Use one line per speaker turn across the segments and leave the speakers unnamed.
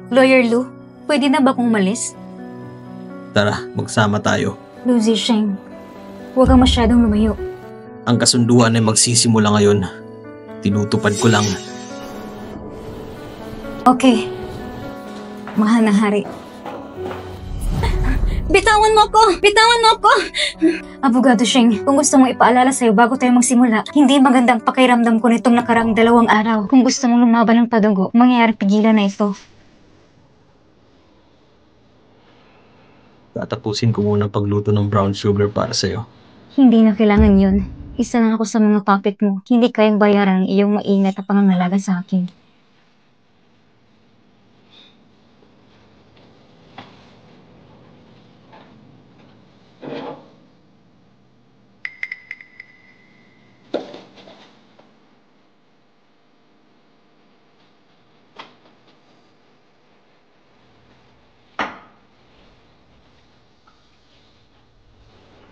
Lawyer Lou, pwede na ba akong umalis?
Tara, magsama tayo.
Lou Zisheng, huwag kang masyadong lumayo.
Ang kasunduan ay magsisimula ngayon. Tinutupad ko lang.
Okay. Mahal na hari. Bitawan mo ko! Bitawan mo ko! Abogado Sheng, kung gusto mong ipaalala sa'yo bago tayo magsimula, hindi magandang pakiramdam ko nitong nakaraang 2 araw. Kung gusto mong lumaban ng padugo, mangyayari pigilan na ito.
Tatapusin ko muna pagluto ng brown sugar para sa'yo.
Hindi na kailangan yun. Isa lang ako sa mga puppet mo. Hindi kayang bayaran ang iyong maingat na pangangalaga sa akin.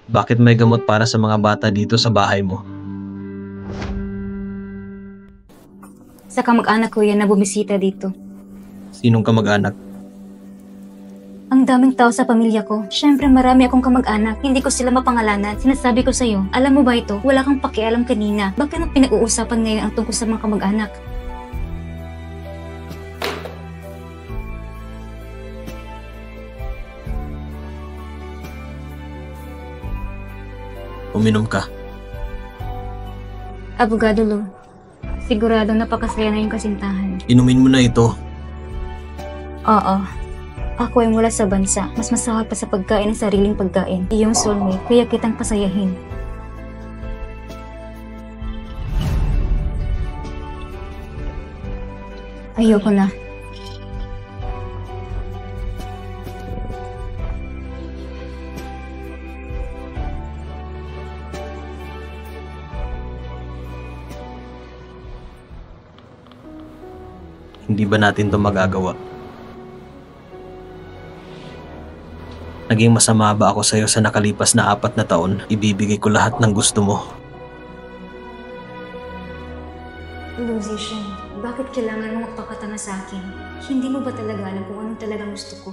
Bakit may gamot para sa mga bata dito sa bahay mo?
Sa kamag-anak ko yan na bumisita dito.
Sinong kamag-anak?
Ang daming tao sa pamilya ko. Siyempre marami akong kamag-anak. Hindi ko sila mapangalanan. Sinasabi ko sa'yo, alam mo ba ito? Wala kang pakialam kanina. Bakit ang pinag-uusapan ngayon ang tungkol sa mga kamag-anak?
Uminom ka.
Abogado Lou, sigurado napakasaya na yung kasintahan.
Inumin mo na ito.
Oo. Ako ay mula sa bansa. Mas masahal pa sa pagkain ng sariling pagkain. Iyong soulmate, kaya kitang pasayahin. Ayoko na.
Hindi ba natin ito magagawa? Naging masama ba ako sa'yo sa nakalipas na 4 na taon? Ibibigay ko lahat ng gusto mo.
Lou Zisheng, bakit kailangan mo magpakatanga sa akin? Hindi mo ba talaga alam kung anong talagang gusto ko?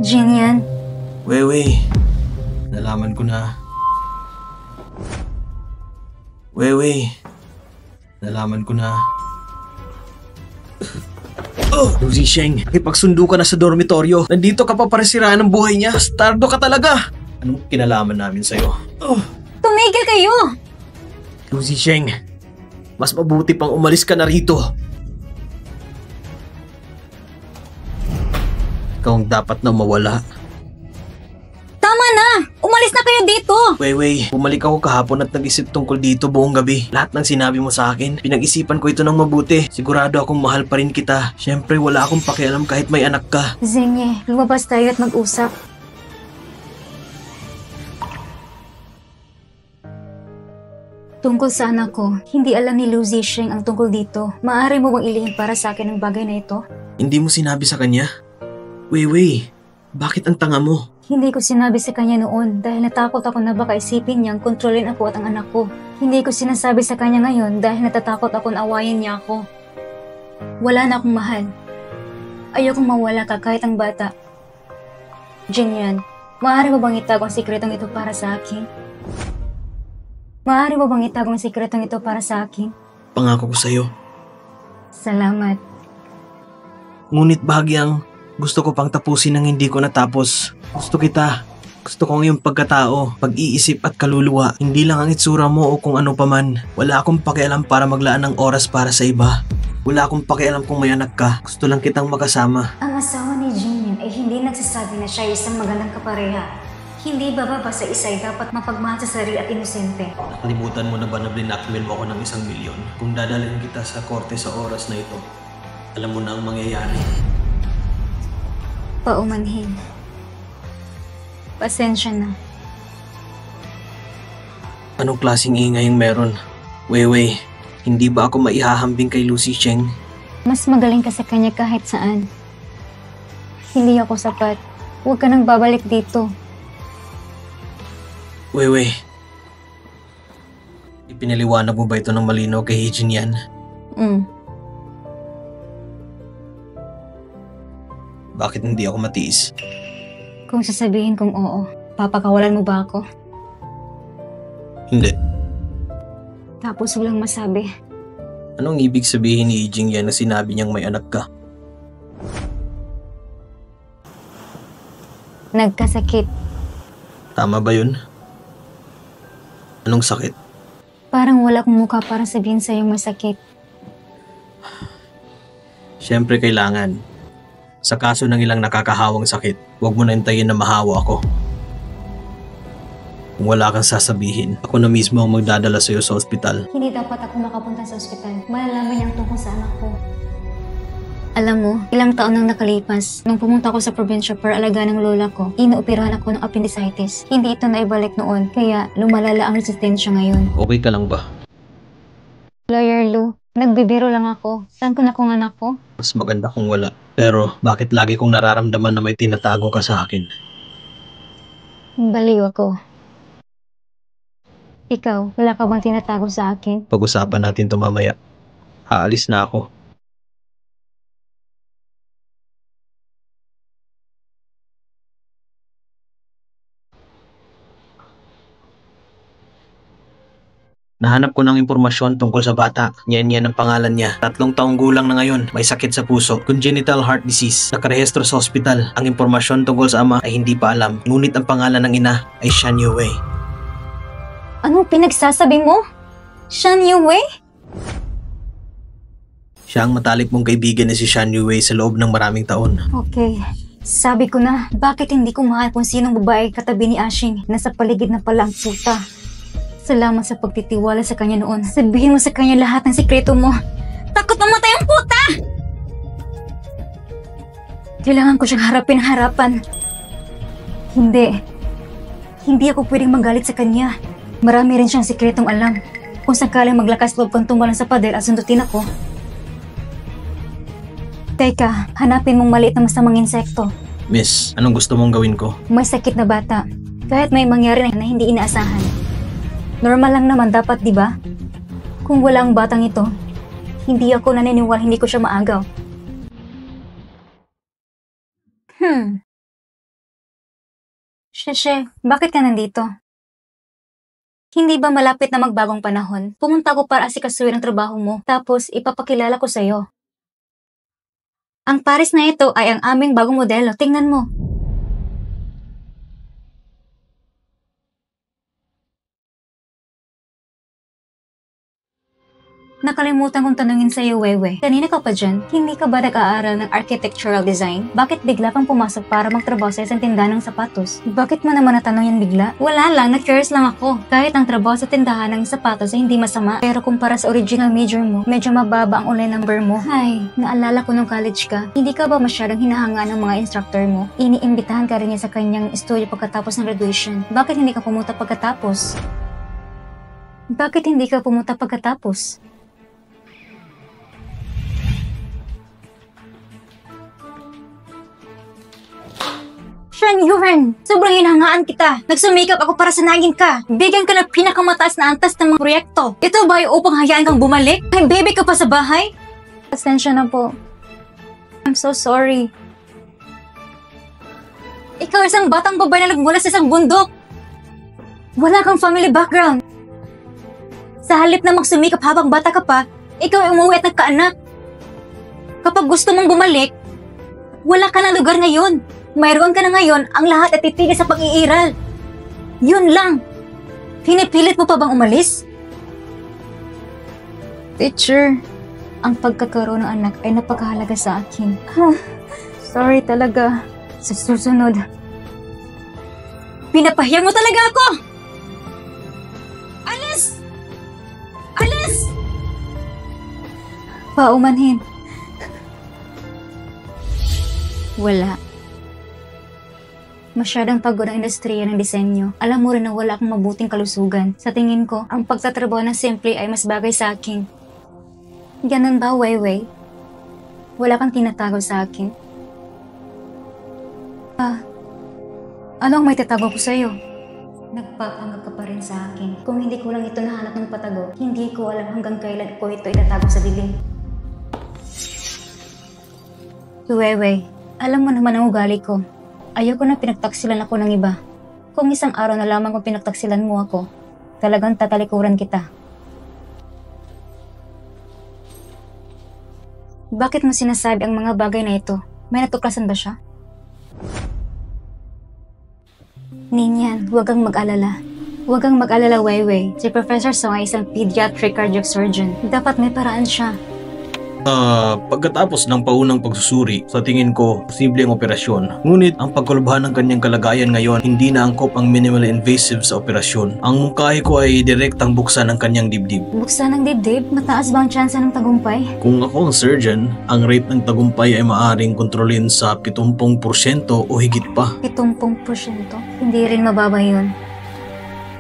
Jinian,
Wewe, nalaman ko na. Wewe, nalaman ko na. Oh, Lou Zisheng, nakipagsundo ka na sa dormitoryo. Nandito ka pa para siraan ang buhay niya. Bastardo ka talaga. Anong kinalaman namin sa'yo? Oh,
tumigil kayo!
Lou Zisheng, mas mabuti pang umalis ka na rito. Ikaw ang dapat na mawala.
Tama na! Umalis na kayo dito!
Wewe, bumalik ako kahapon at nag-isip tungkol dito buong gabi. Lahat ng sinabi mo sa akin, pinag-isipan ko ito ng mabuti. Sigurado akong mahal pa rin kita. Siyempre wala akong pakialam kahit may anak ka.
Zenge, lumabas tayo at mag-usap. Tungkol sa anak ko, hindi alam ni Lou Zisheng ang tungkol dito. Maaari mo bang ilihim para sa akin ang bagay na ito?
Hindi mo sinabi sa kanya? Wewe, bakit ang tanga mo?
Hindi ko sinabi sa kanya noon dahil natakot ako na baka isipin niyang kontrolin ako at ang anak ko. Hindi ko sinasabi sa kanya ngayon dahil natatakot ako na awayin niya ako. Wala na akong mahal. Ayokong mawala ka kahit ang bata. Jinian, maaari mo bang itago ang sikretong ito para sa akin? Maaari mo bang itago ang sikretong ito para sa akin?
Pangako ko sa'yo.
Salamat.
Ngunit bahagyang gusto ko pang tapusin ang hindi ko natapos. Gusto kita. Gusto ko ang iyong pagkatao, pag-iisip at kaluluwa. Hindi lang ang itsura mo o kung ano paman. Wala akong pakialam para maglaan ng oras para sa iba. Wala akong pakialam kung may anak ka. Gusto lang kitang makasama.
Ang asawa ni Jinin ay hindi nagsasabi na siya ay isang magandang kapareha. Hindi ba sa isa ay dapat mapagmahal sa sarili at inosente?
Nakalimutan mo na ba na blinakmail mo ako ng 1 milyon? Kung dadalhin kita sa korte sa oras na ito, alam mo na ang mangyayari.
Paumanhin. Pasensya na.
Anong klaseng ingay ang meron? Weiwei, hindi ba ako maihahambing kay Lucy Cheng?
Mas magaling ka sa kanya kahit saan. Hindi ako sapat. Huwag ka nang babalik dito.
Weiwei, ipinaliwanag mo ba ito ng malinaw kay Hee Jin Yan? Bakit hindi ako matiis?
Kung sasabihin kong oo, papakawalan mo ba ako?
Hindi.
Tapos walang masabi.
Anong ibig sabihin ni Hee Jin Yan na sinabi niyang may anak ka?
Nagkasakit.
Tama ba yun? Anong sakit?
Parang wala akong mukha para sabihin sa'yo masakit.
Siyempre kailangan. Sa kaso ng ilang nakakahawang sakit, huwag mo na hintayin na mahawa ako. Kung wala kang sasabihin, ako na mismo ang magdadala sa'yo sa ospital.
Hindi dapat ako makapunta sa ospital. Malalaman niya ang tungkol sa anak ko. Alam mo, ilang taon nang nakalipas, nung pumunta ako sa probinsya para alagaan ng lola ko, inooperahan ako ng appendicitis. Hindi ito naibalik noon, kaya lumalala ang resistensya ngayon.
Okay ka lang ba?
Lawyer Lou, nagbibiro lang ako. Saan ko na kung anak ko?
Mas maganda kung wala. Pero bakit lagi kong nararamdaman na may tinatago ka sa akin?
Baliw ako. Ikaw, wala ka bang tinatago sa akin?
Pag-usapan natin ito mamaya. Aalis na ako. Nahanap ko ng impormasyon tungkol sa bata. Yan ang pangalan niya. 3 taong gulang na ngayon. May sakit sa puso. Congenital heart disease. Nakarehistro sa ospital. Ang impormasyon tungkol sa ama ay hindi pa alam. Ngunit ang pangalan ng ina ay Shan Yue.
Anong pinagsasabi mo? Shan Yue?
Siya ang matalik mong kaibigan na si Shan Yue sa loob ng maraming taon.
Okay. Sabi ko na, bakit hindi ko mahal kung sinong babae katabi ni Ashing? Nasa paligid na pala ang puta. Salamat sa pagtitiwala sa kanya noon. Sabihin mo sa kanya lahat ng sikreto mo. Takot mamatay ang puta! Kailangan ko siyang harapin ng harapan. Hindi. Hindi ako pwedeng magalit sa kanya. Marami rin siyang sikretong alam. Kung sakaling maglakas loob kang tumalan sa pader at sundutin ako. Teka, hanapin mong maliit na masamang insekto.
Miss, anong gusto mong gawin ko?
May sakit na bata. Kahit may mangyari na hindi inaasahan. Normal lang naman dapat, di ba? Kung wala ang batang ito, hindi ako naniniwala hindi ko siya maagaw. Sheshe, bakit ka nandito? Hindi ba malapit na magbagong panahon? Pumunta ko para asikasuhin ang trabaho mo, tapos ipapakilala ko sa'yo. Ang Paris na ito ay ang aming bagong modelo. Tingnan mo. Nakalimutan kong tanungin sa'yo, Wewe. Kanina ka pa dyan, hindi ka ba nag-aaral ng architectural design? Bakit bigla kang pumasok para magtrabaho sa isang tindahan ng sapatos? Bakit mo naman natanong yan bigla? Wala lang, na-curious lang ako. Kahit ang trabaho sa tindahan ng sapatos ay hindi masama. Pero kumpara sa original major mo, medyo mababa ang online number mo. Ay, naalala ko nung college ka, hindi ka ba masyadong hinahangaan ng mga instructor mo? Iniimbitahan ka rin niya sa kanyang studio pagkatapos ng graduation. Bakit hindi ka pumunta pagkatapos? Bakit hindi ka pumunta pagkatapos? Shan Yuren, sobrang hinahangaan kita. Nagsumikap ako para sanayin ka. Bigyan ka ng pinakamataas na antas ng mga proyekto. Ito ba ay upang hayaan kang bumalik? May baby ka pa sa bahay? Pasensya na po. I'm so sorry. Ikaw isang batang babae na nagmula sa isang bundok. Wala kang family background. Sa halip na magsumikap habang bata ka pa, ikaw ay umuwi at nagkaanak. Kapag gusto mong bumalik, wala ka na lugar ngayon. Mayroon ka na ngayon, ang lahat ay titigil sa pag-iiral. Yun lang. Pinipilit mo pa bang umalis? Teacher, ang pagkakaroon ng anak ay napakahalaga sa akin. Sorry talaga. Sa susunod. Pinapahiya mo talaga ako! Alis! Alis! Paumanhin. Wala. Masyadong pagod ang industriya ng disenyo. Alam mo rin na wala akong mabuting kalusugan. Sa tingin ko, ang pagtatrabaho ng simple ay mas bagay sa akin. Ganun ba, Weiwei? Wala kang tinatago sa akin? Ano ang may tatago ko sa'yo? Nagpapanggap ka pa rin sa akin. Kung hindi ko lang ito nahanap ng patago, hindi ko alam hanggang kailan ko ito itatago sa dilim. Weiwei, alam mo naman ang ugali ko. Ayoko na pinagtaksilan ako ng iba. Kung isang araw na lamang kung pinagtaksilan mo ako, talagang tatalikuran kita. Bakit mo sinasabi ang mga bagay na ito? May natuklasan ba siya? Ninyan, huwag kang mag-alala. Huwag kang mag-alala, Weiwei. Si Professor Song ay isang pediatric cardiac surgeon. Dapat may paraan siya.
Pagkatapos ng paunang pagsusuri, sa tingin ko, posible ang operasyon. Ngunit ang pagkalubhan ng kanyang kalagayan ngayon, hindi na angkop ang minimally invasive sa operasyon. Ang mungkahi ko ay direktang buksan ang kanyang dibdib.
Buksan ng dibdib? Mataas ba ang tsansa ng tagumpay?
Kung ako ang surgeon, ang rate ng tagumpay ay maaaring kontrolin sa 70% o higit pa.
70%? Hindi rin mababa yun.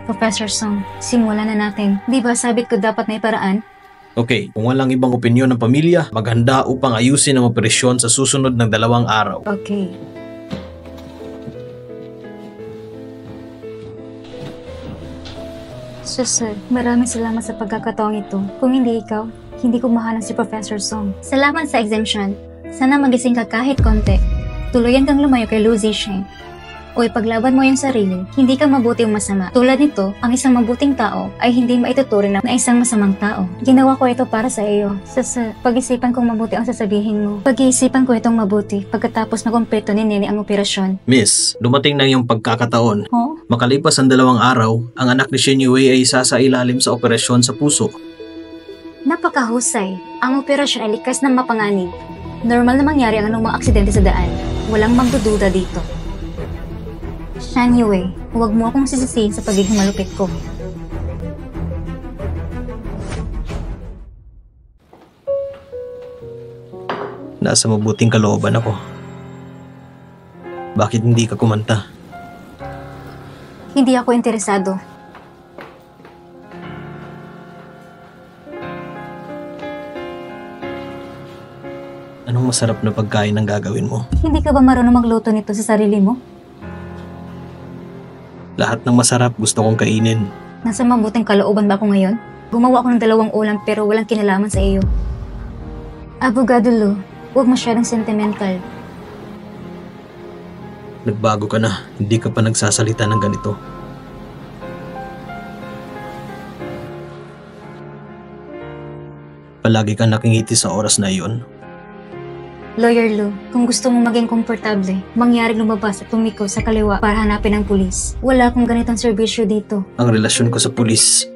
Professor Song, simulan na natin. Di ba sabi ko dapat may paraan?
Okay, kung walang ibang opinyon ng pamilya, maghanda upang ayusin ang operasyon sa susunod ng 2 araw.
Okay. Sir, maraming salamat sa pagkakataong ito. Kung hindi ikaw, hindi ko mahanap si Professor Song. Salamat sa exemption. Sana magising ka kahit konti. Tuluyan kang lumayo kay Lu Zixing. O ipaglaban mo yung sarili, hindi ka mabuti o masama. Tulad nito, ang isang mabuting tao ay hindi maituturing na isang masamang tao. Ginawa ko ito para sa iyo. Pag-isipan kong mabuti ang sasabihin mo. Pag-iisipan ko itong mabuti pagkatapos na kumpleto ni Nene ang operasyon.
Miss, dumating na yung pagkakataon.
Oh?
Makalipas ang 2 araw, ang anak ni Shen Yue ay isasailalim sa operasyon sa puso.
Napakahusay. Ang operasyon ay likas na mapanganib. Normal na mangyari ang anumang aksidente sa daan. Walang magdududa dito. Shen Yue, huwag mo akong sisisihin sa pagiging malupit ko.
Nasa mabuting kalooban ako. Bakit hindi ka kumanta?
Hindi ako interesado.
Anong masarap na pagkain ang gagawin mo?
Hindi ka ba marunong magluto nito sa sarili mo?
Lahat ng masarap gusto kong kainin.
Nasa mabuting kalooban ba ako ngayon? Gumawa ako ng 2 ulam pero walang kinalaman sa iyo. Abogado Lu, huwag masyadong sentimental.
Nagbago ka na, hindi ka pa nagsasalita ng ganito. Palagi kang nakingiti sa oras na iyon.
Lawyer Lu, kung gusto mong maging komportable, mangyaring lumabas at tumiko sa kaliwa para hanapin ang pulis. Wala akong ganitong serbisyo dito.
Ang relasyon ko sa pulis.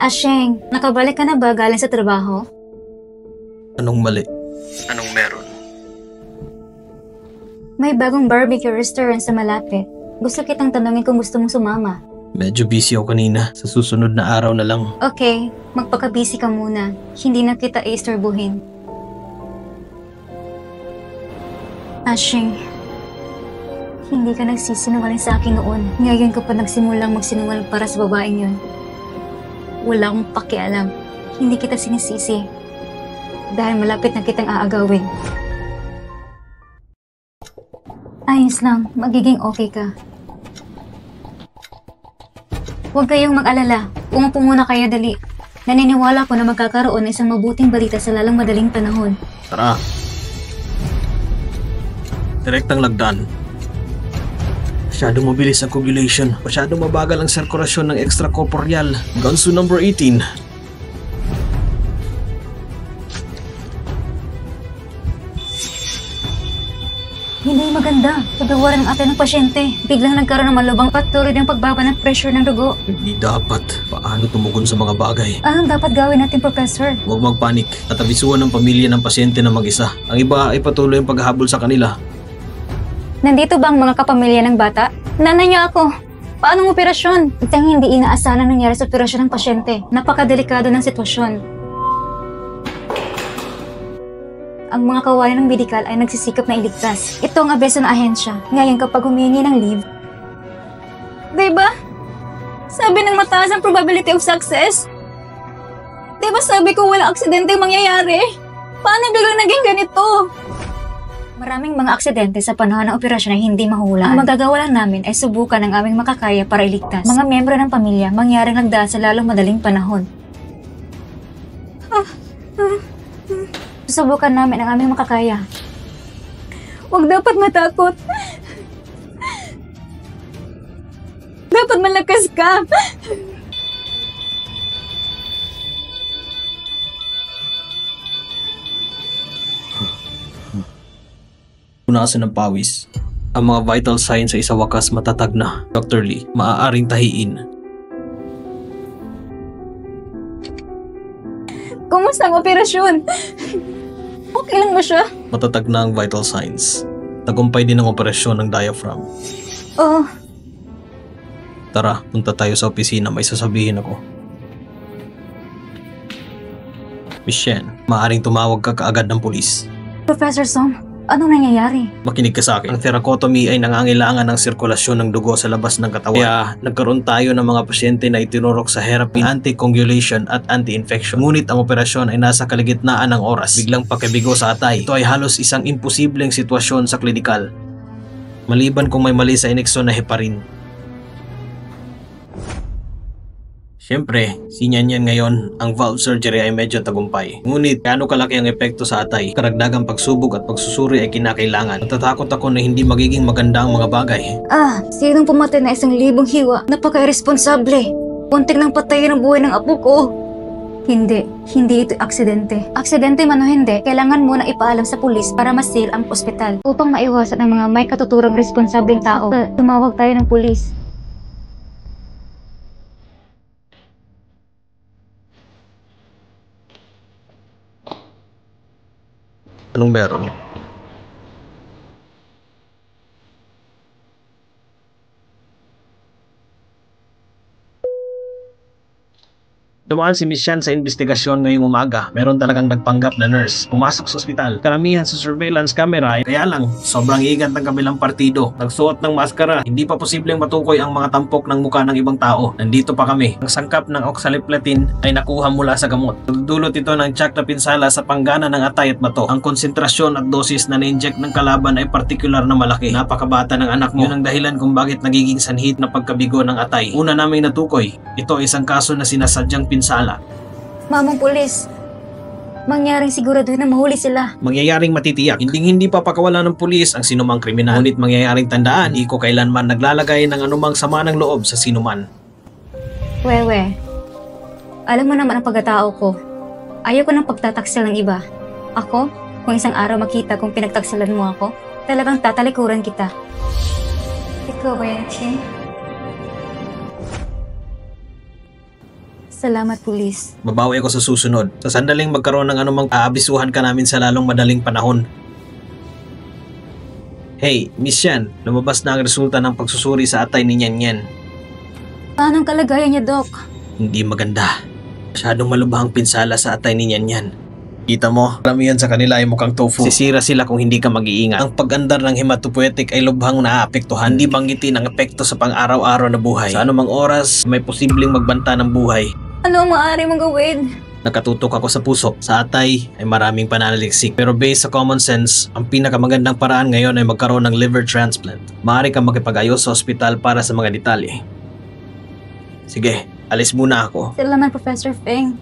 Asheng, nakabalik ka na ba galing sa trabaho?
Anong mali? Anong meron?
May bagong barbecue restaurant sa malapit. Gusto kitang tanungin kung gusto mong sumama.
Medyo busy ako kanina. Sa susunod na araw na lang.
Okay, magpaka-busy ka muna. Hindi na kita i-istorbuhin. Ashing, hindi ka nagsisinungaling sa akin noon. Ngayon ko pa nagsimulang magsinungaling para sa babaeng yun. Wala akong pakialam. Hindi kita sinisisi. Dahil malapit na kitang aagawin. Ayos lang, magiging okay ka. Huwag kayong mag-alala. Umupo muna kayo dali. Naniniwala ko na magkakaroon ng isang mabuting balita sa lalang madaling panahon.
Tara. Direktang lagdan. Masyadong mabilis ang coagulation. Masyadong mabagal ang sirkulasyon ng extracorporeal. Gansu number 18.
Hindi maganda. Pagawaran ng atin ng pasyente. Biglang nagkaroon ng malubang patuloy ng pagbaba ng pressure ng dugo.
Hindi dapat. Paano tumugon sa mga bagay?
Anong dapat gawin natin, Professor?
Huwag magpanik at abisuhan ng pamilya ng pasyente na mag-isa. Ang iba ay patuloy ang paghahabol sa kanila.
Nandito ba ang mga kapamilya ng bata? Nanay niyo ako. Paano ang operasyon? Itang hindi inaasahan nangyari sa operasyon ng pasyente. Napakadelikado ng sitwasyon. Ang mga kawalan ng medikal ay nagsisikap na iligtas. Ito ang abeso ng ahensya. Ngayon kapag humingi ng leave, diba? Sabi ng mataas ang probability of success. Diba sabi ko walang aksidente mangyayari? Paano biglang naging ganito? Maraming mga aksidente sa panahon ng operasyon ay hindi mahulaan. Ang magagawa lang namin ay subukan ang aming makakaya para iligtas mga miyembro ng pamilya mangyaring nagdaan sa lalong madaling panahon. Susubukan namin ang aming makakaya. Huwag dapat matakot. Dapat malakas ka.
Punasan ng pawis. Ang mga vital signs ay sa wakas matatag na. Dr. Lee, maaaring tahiin.
Kumusta ang operasyon? Okay lang ba siya?
Matatag na ang vital signs. Tagumpay din ang operasyon ng diaphragm.
Oo.
Tara, punta tayo sa opisina, may sasabihin ako. Miss Shen, maaaring tumawag ka kaagad ng pulis.
Professor Song, anong nangyayari?
Makinig ka sa akin. Ang thoracotomy ay nangangailangan ng sirkulasyon ng dugo sa labas ng katawan. Kaya nagkaroon tayo ng mga pasyente na itinurok sa therapy, anti-coagulation at anti-infection. Ngunit ang operasyon ay nasa kaligitnaan ng oras. Biglang pakibigo sa atay. Ito ay halos isang imposibleng sitwasyon sa klinikal. Maliban kung may mali sa ineksyon na heparin. Siyempre, sinyanyan ngayon, ang valve surgery ay medyo tagumpay. Ngunit, gaano kalaki ang epekto sa atay? Karagdagang pagsubok at pagsusuri ay kinakailangan. Natatakot ako na hindi magiging maganda ang mga bagay.
Sinong pumatay na 1,000 hiwa? Napaka-irresponsable. Puntik nang patayin ang buhay ng apo ko. Hindi ito aksidente. Aksidente man o hindi, kailangan mo na ipaalam sa pulis para ma-seal ang ospital. Upang maiwasan ang mga may katuturang responsableng tao. Tumawag tayo ng pulis.
Anong meron? Dumaan si Miss Shan sa investigasyon ngayong umaga. Meron talagang nagpanggap na nurse. Pumasok sa ospital. Karamihan sa surveillance camera kaya lang, sobrang ingat ng kabilang partido. Nagsuot ng maskara. Hindi pa posibleng matukoy ang mga tampok ng mukha ng ibang tao. Nandito pa kami. Ang sangkap ng oxaliplatin ay nakuha mula sa gamot. Nagdudulot ito ng tiyak na pinsala sa panggana ng atay at bato. Ang konsentrasyon at dosis na na-inject ng kalaban ay partikular na malaki. Napakabata ng anak mo. Yun ang dahilan kung bakit nagiging sanhit na pagkabigo ng atay. Una naming natukoy, ito ay isang kaso na sinasadyang pinsala.
Mamang pulis, mangyaring siguraduhin na mahuli sila.
Mangyayaring matitiyak. Hindi papakawalan ng pulis ang sinumang kriminal. Ngunit mangyayaring tandaan, hindi ko kailanman naglalagay ng anumang sama ng loob sa sinuman.
Wewe, alam mo naman ang pagkatao ko. Ayoko ng pagtataksel ng iba. Ako, kung isang araw makita kung pinagtaksalan mo ako, talagang tatalikuran kita. Ikaw ba yan, Chin? Salamat, pulis.
Babawi ako sa susunod. Sa sandaling magkaroon ng anumang aabisuhan ka namin sa lalong madaling panahon. Hey, Miss Shan, lumabas na ang resulta ng pagsusuri sa atay ni Nyan Nyan.
Paano ang kalagayan niya, Doc?
Hindi maganda. Masyadong malubhang pinsala sa atay ni Nyan Nyan. Kita mo, karamihan sa kanila ay mukhang tofu. Sisira sila kung hindi ka mag-iingat. Ang pag-andar ng hematopoietic ay lubhang naaapektuhan. Hindi banggitin ang epekto sa pang-araw-araw na buhay. Sa anumang oras, may posibleng magbanta ng buhay.
Ano ang maaari mong gawin?
Nakatutok ako sa puso. Sa atay ay maraming pananaliksik. Pero based sa common sense, ang pinakamagandang paraan ngayon ay magkaroon ng liver transplant. Maaari kang makipag-ayos sa ospital para sa mga detalye. Sige, alis muna ako.
Salamat, Professor Feng.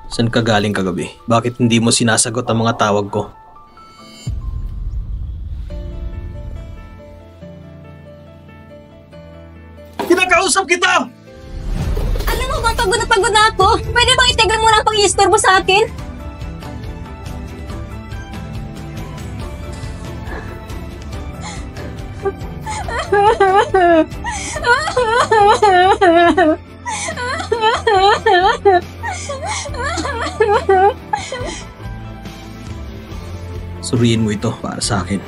Saan ka galing kagabi? Bakit hindi mo sinasagot ang mga tawag ko? Kinakausap kita!
Alam mo bang pagod na ako? Pwede bang itigil mo na ang pang-iistorbo sa akin?
Suriin mo ito para sa akin.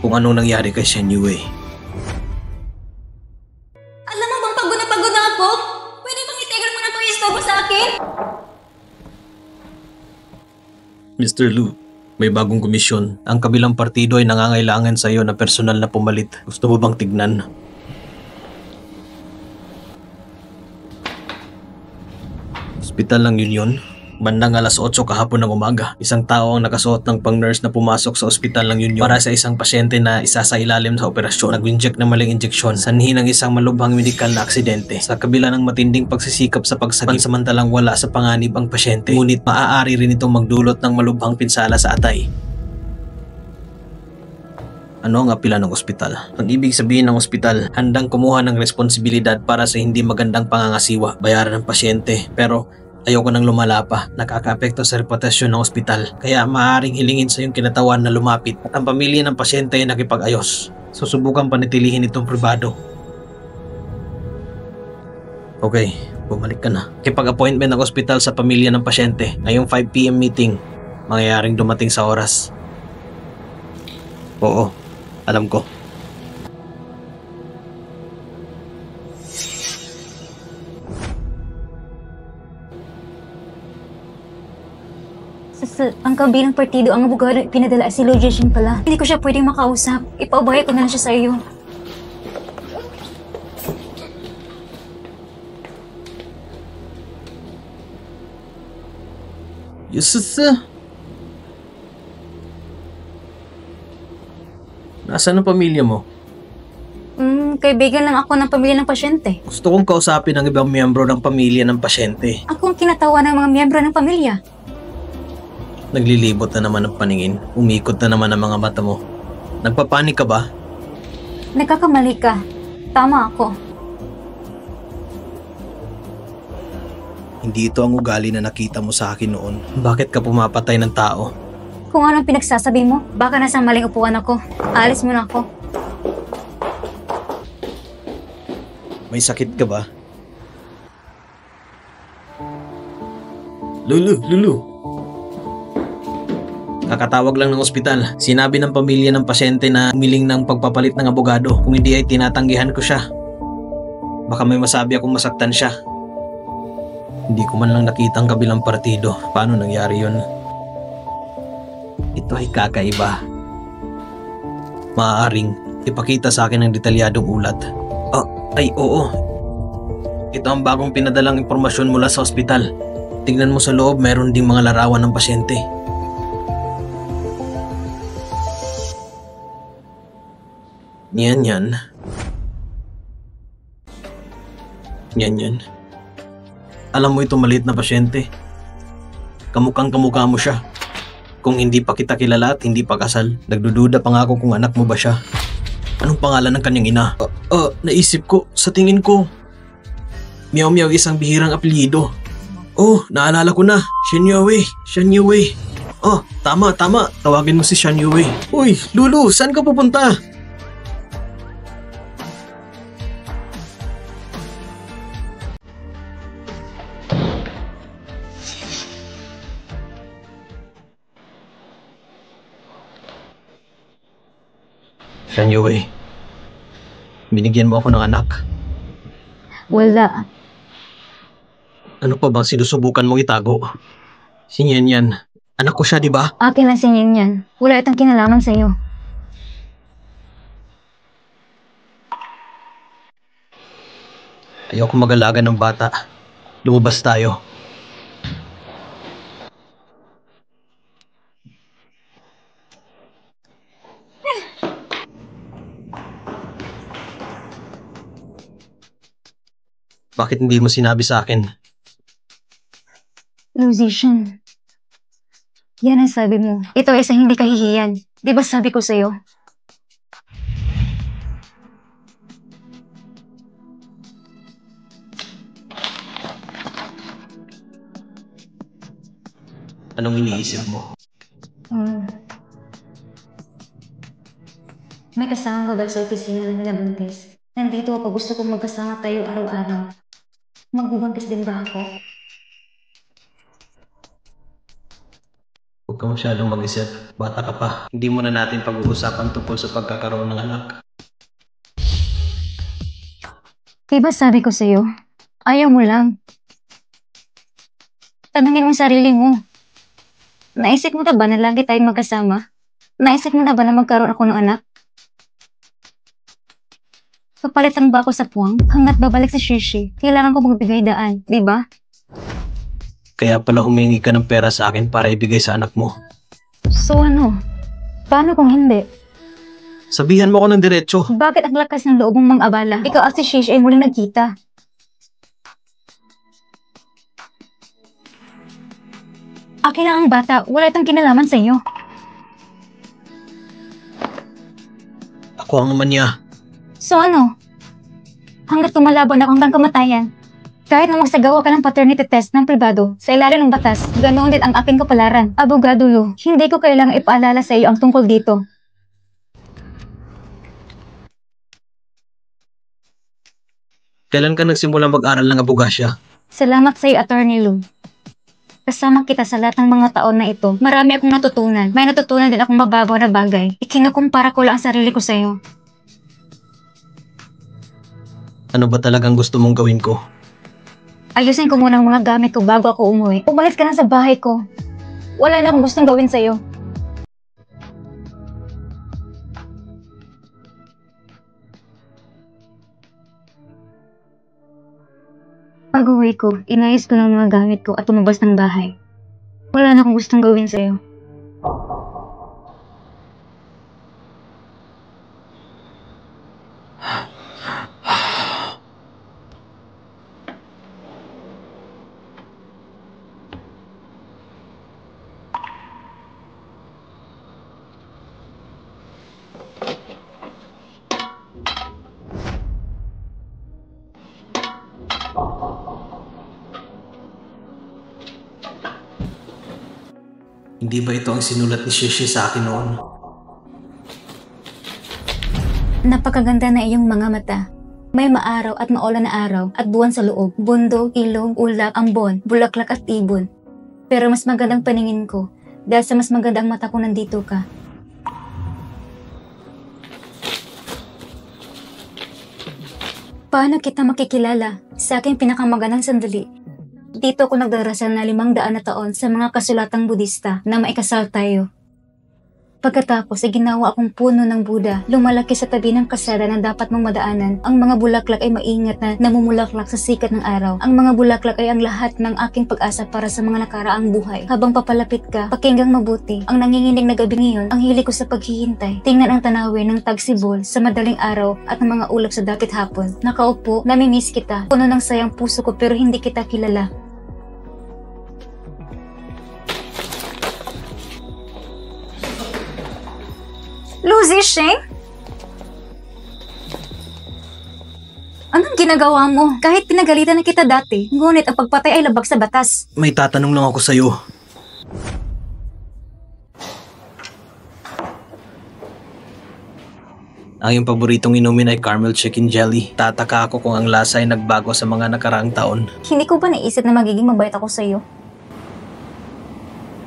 Kung anong nangyari kay Shen Yue.
Alam mo bang pagod na ako? Pwede bang itigil mo na ang pang-iistorbo sa
Mr. Lu, may bagong komisyon. Ang kabilang partido ay nangangailangan sa iyo na personal na pumalit. Gusto mo bang tignan? Hospital ng Union. Bandang alas 8 kahapon ng umaga, isang tao ang nakasuot ng pang-nurse na pumasok sa ospital ng Union para sa isang pasyente na isa sa ilalim sa operasyon. Nag-inject ng maling injeksyon, sanhi ng isang malubhang medikal na aksidente. Sa kabila ng matinding pagsisikap sa pagsagip, pansamantalang wala sa panganib ang pasyente. Ngunit maaari rin itong magdulot ng malubhang pinsala sa atay. Ano ang apila ng ospital? Ang ibig sabihin ng ospital, handang kumuha ng responsibilidad para sa hindi magandang pangangasiwa, bayaran ng pasyente. Pero ayoko nang lumala pa, nakakaapekto sa reputasyon ng ospital. Kaya maaaring hilingin sa iyong kinatawan na lumapit at ang pamilya ng pasyente ay nakipag-ayos. Susubukan panitilihin itong pribado. Okay, bumalik ka na. Kipag-appointment ng ospital sa pamilya ng pasyente. Ngayong 5 PM meeting, mangyayaring dumating sa oras. Oo, alam ko.
Ang kabilang partido, ang abogado pinadala si Lord Jeshin pala. Hindi ko siya pwedeng makausap. Ipaubaya ko na lang siya sa iyo.
Yusus! Nasaan ang pamilya mo?
Kaibigan lang ako ng pamilya ng pasyente.
Gusto kong kausapin ang ibang miyembro ng pamilya ng pasyente.
Ako ang kinatawa ng mga miyembro ng pamilya.
Naglilibot na naman ang paningin. Umikot na naman ang mga mata mo. Nagpapanik ka ba?
Nagkakamali ka. Tama ako.
Hindi ito ang ugali na nakita mo sa akin noon. Bakit ka pumapatay ng tao?
Kung anong pinagsasabi mo, baka nasa maling upuan ako. Alis mo na ako.
May sakit ka ba? Lulu. Kakatawag lang ng ospital. Sinabi ng pamilya ng pasyente na humiling ng pagpapalit ng abogado. Kung hindi ay tinatanggihan ko siya. Baka may masabi akong masaktan siya. Hindi ko man lang nakita ang kabilang partido. Paano nangyari yun? Ito ay kakaiba. Maaaring ipakita sa akin ng detalyadong ulat. Oo. Ito ang bagong pinadalang impormasyon mula sa ospital. Tingnan mo sa loob, meron ding mga larawan ng pasyente. Yan. Alam mo itong maliit na pasyente. Kamukhang-kamukha mo siya. Kung hindi pa kita kilala at hindi pa kasal, nagdududa pa nga ako kung anak mo ba siya. Anong pangalan ng kanyang ina? Naisip ko, sa tingin ko. Meow Meow isang bihirang apelyido. Oh, naalala ko na. Shan Yue. Oh, tama. Tawagin mo si Shan Yue. Uy, Lulu, saan ka pupunta? Shan Yue, binigyan mo ako ng anak.
Wala.
Ano pa bang sinusubukan mong itago? Si Yan. Anak ko siya, di ba?
Akin lang si Yan. Wala itong kinalaman sa iyo.
Ayoko mag-alaga ng bata. Lumabas tayo. Bakit hindi mo sinabi sa akin?
Musician. Yan ang sabi mo. Ito ay sa hindi kahihiyan. Di ba sabi ko sa'yo?
Anong iniisip mo?
May kasama ka ba sa opisina ng nabuntis? Nandito ako, gusto kong magkasama tayo araw-araw. Magbubuntis din ba ako?
Huwag ka masyadong mag-isip. Bata ka pa. Hindi mo na natin pag-uusapan tungkol sa pagkakaroon ng anak.
Diba sabi ko sa'yo, ayaw mo lang. Tanungin mo sarili mo. Naisip mo na ba na lagi tayong magkasama? Naisip mo na ba na magkaroon ako ng anak? Papalitan ba ako sa puwang? Hanggat babalik sa Shishi, kailangan ko magbigay daan, di ba?
Kaya pala humingi ka ng pera sa akin para ibigay sa anak mo.
So ano? Paano kung hindi?
Sabihan mo ko ng diretso.
Bakit ang lakas ng loob mong mang-abala? Ikaw at si Shishi ay muling nagkita. Akin na ang bata, wala itong kinalaman sa iyo.
Ako ang ama niya.
So ano? Hanggat kumalaban ako hanggang kamatayan. Kahit na magsagawa ka ng paternity test ng pribado sa ilalim ng batas, ganoon din ang aking kapalaran. Abogado Lu, hindi ko kailangang ipaalala sa iyo ang tungkol dito.
Kailan ka nagsimula mag-aral ng abogasya?
Salamat sa iyo, Attorney Lu. Kasama kita sa lahat ng mga taon na ito. Marami akong natutunan. May natutunan din akong mababaw na bagay. Ikinukumpara ko lang ang sarili ko sa iyo.
Ano ba talagang gusto mong gawin ko?
Ayusin ko muna ang mga gamit ko bago ako umuwi. Umalis ka na sa bahay ko. Wala na akong gustong gawin sa'yo. Pag-uwi ko, inayos ko ng mga gamit ko at tumabas ng bahay. Wala na akong gustong gawin sa'yo.
Hindi ba ito ang sinulat ni Shishi sa akin noon?
Napakaganda na iyong mga mata. May maaraw at maulan na araw at buwan sa loob, bundok, ilog, ulap, ambon, bulaklak at ibon. Pero mas magandang paningin ko dahil sa mas magandang mata ko nandito ka. Paano kita makikilala sa aking pinakamagandang sandali? Dito ako nagdarasal na 500 na taon sa mga kasulatang Budista na maikasal tayo. Pagkatapos ay ginawa akong puno ng Buddha, lumalaki sa tabi ng kasada na dapat mong madaanan. Ang mga bulaklak ay maingat na namumulaklak sa sikat ng araw. Ang mga bulaklak ay ang lahat ng aking pag-asa para sa mga nakaraang buhay. Habang papalapit ka, pakinggang mabuti. Ang nanginginig na gabi ngayon, ang hili ko sa paghihintay. Tingnan ang tanawin ng tagsibol sa madaling araw at ang mga ulap sa dapit hapon. Nakaupo, namimiss kita. Puno ng sayang puso ko pero hindi kita kilala. Lucy Sheng? Anong ginagawa mo? Kahit pinagalitan na kita dati, ngunit ang pagpatay ay labag sa batas.
May tatanong lang ako sa'yo. Ang iyong paboritong inumin ay caramel chicken jelly. Tataka ako kung ang lasa ay nagbago sa mga nakaraang taon.
Hindi ko ba naisip na magiging mabait ako sa'yo?